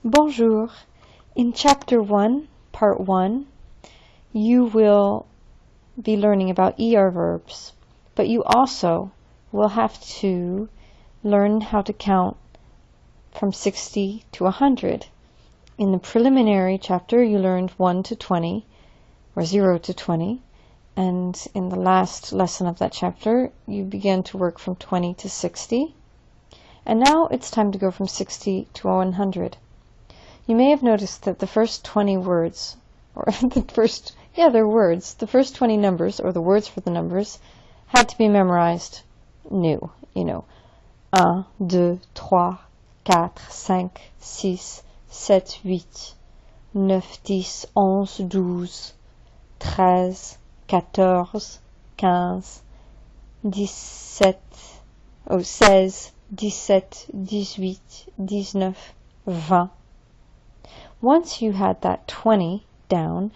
Bonjour. In Chapter 1, Part 1, you will be learning about ER verbs, but you also will have to learn how to count from 60 to 100. In the preliminary chapter, you learned 1 to 20, or 0 to 20, and in the last lesson of that chapter, you began to work from 20 to 60, and now it's time to go from 60 to 100. You may have noticed that the first 20 words, or the first 20 numbers, or the words for the numbers, had to be memorized new. 1, 2, 3, 4, 5, 6, 7, 8, 9, 10, 11, 12, 13, 14, 15, 16, 17, 18, 19, 20. Once you had that 20 down,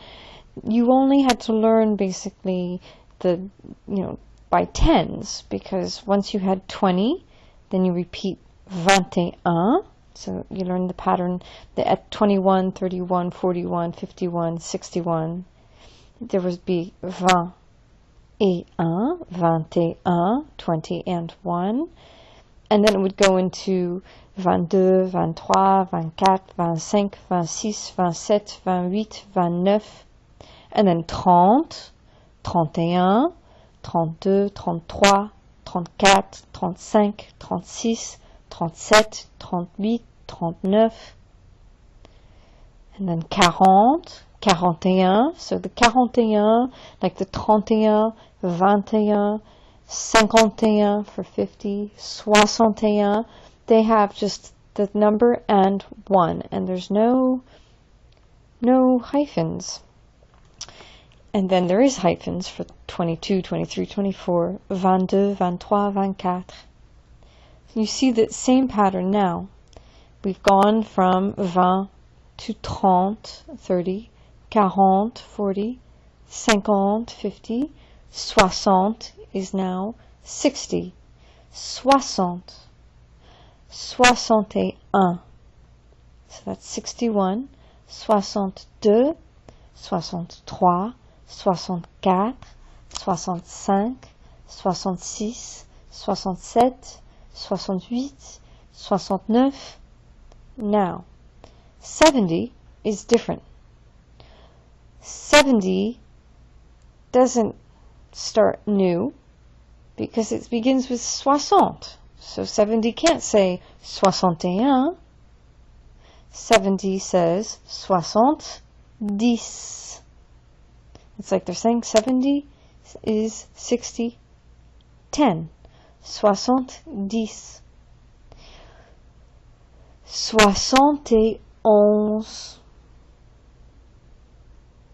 you only had to learn basically by tens, because once you had 20, then you repeat 21. So you learn the pattern at 21, 31, 41, 51, 61. There would be 20 et 1, 21, 20 and 1. And then it would go into 22, 23, 24, 25, 26, 27, 28, 29, and then 30, 31, 32, 33, 34, 35, 36, 37, 38, 39, and then 40, 41, so the 41, like the 31, 21, 51 for 50, 61, they have just the number and 1, and there's no hyphens. And then there is hyphens for 22, 23, 24, 22, 23, 24. You see the same pattern now. We've gone from 20 to 30, 40, 40, 50, 50, 60 is now 60, 60, 61, so that's 61, 62, 63, 64, 65, 66, 67, 68, 69. Now, 70 is different. 70 doesn't start new because it begins with 60. So 70 can't say 61. 70 says 70. It's like they're saying 70 is 60, 10. 70. 71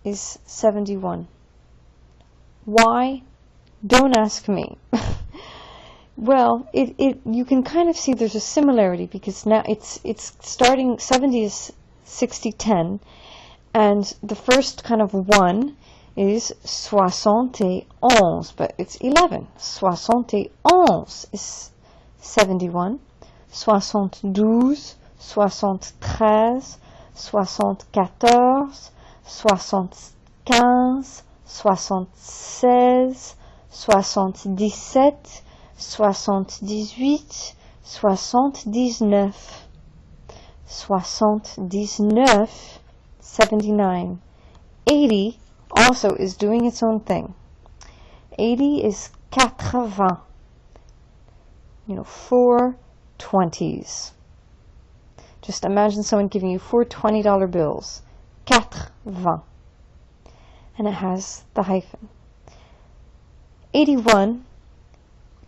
is 71. Why? Don't ask me. Well, you can kind of see there's a similarity, because now it's starting, 70 is 60, 10, and the first kind of 1 is 71, but it's 11. 71 is 71. 72, 73, 74, 75, 76, 77, 78, 79, 79, 79. 80 also is doing its own thing. 80 is 80. 4 20s. Just imagine someone giving you 4 $20 bills. 80. And it has the hyphen. 81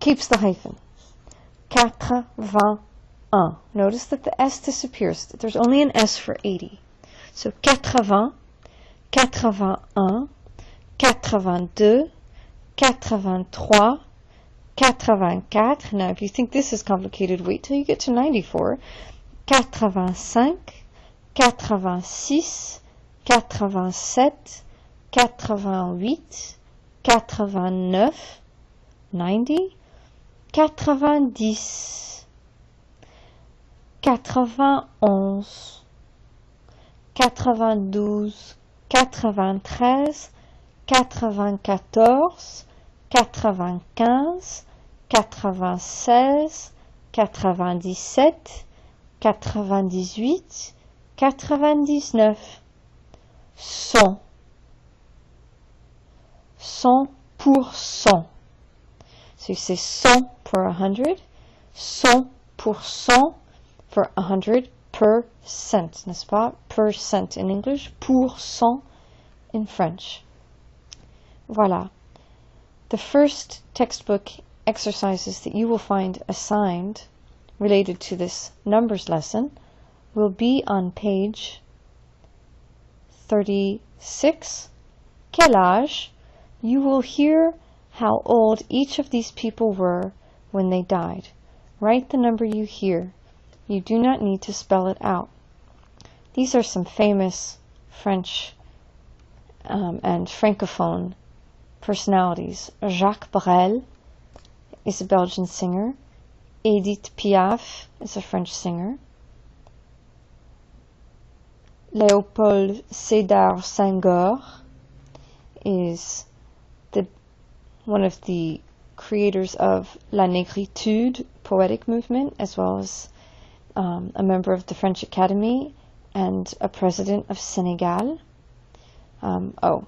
keeps the hyphen. 81. Notice that the S disappears. There's only an S for 80. So 80, 81, 82, 83, 84. Now, if you think this is complicated, wait till you get to 94. 85, 86, 87, 88, 89, 90, 90, 91, 92, 93, 94, 95, 96, 97, 98, 99. 100. 100%. So you say 100 for 100, 100% for 100%, n'est-ce pas? Percent in English, pour cent in French. Voilà. The first textbook exercises that you will find assigned related to this numbers lesson will be on page 36. Quel âge? You will hear how old each of these people were when they died. Write the number you hear. You do not need to spell it out. These are some famous French and Francophone personalities. Jacques Brel is a Belgian singer. Edith Piaf is a French singer. Léopold Sédar Senghor is one of the creators of La Négritude poetic movement, as well as a member of the French Academy and a president of Senegal. Not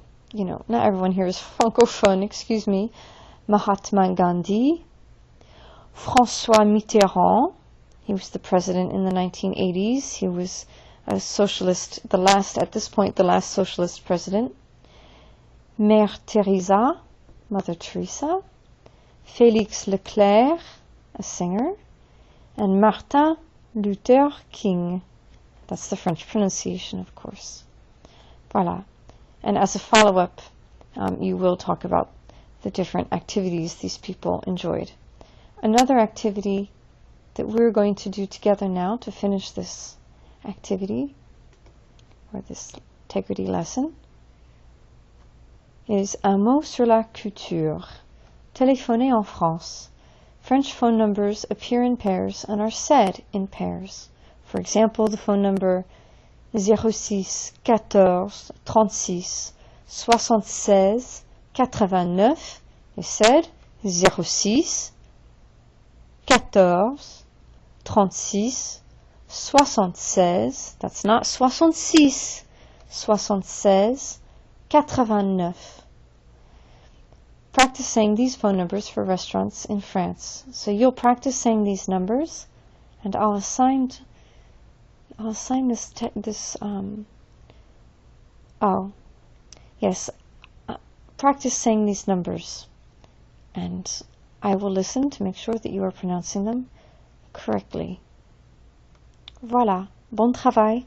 everyone here is francophone, excuse me. Mahatma Gandhi. François Mitterrand. He was the president in the 1980s. He was a socialist, the last socialist president. Mère Teresa, Mother Teresa. Félix Leclerc, a singer. And Martin Luther King. That's the French pronunciation, of course. Voilà. And as a follow-up, you will talk about the different activities these people enjoyed. Another activity that we're going to do together now to finish this activity, or this integrity lesson, is un mot sur la culture. Téléphoner en France. French phone numbers appear in pairs and are said in pairs. For example, the phone number 06 14 36 76 89 is said 06 14 36 76, that's not 66, 76 89. Practice saying these phone numbers for restaurants in France. So you'll practice saying these numbers, and I'll assign practice saying these numbers, and I will listen to make sure that you are pronouncing them correctly. Voilà, bon travail.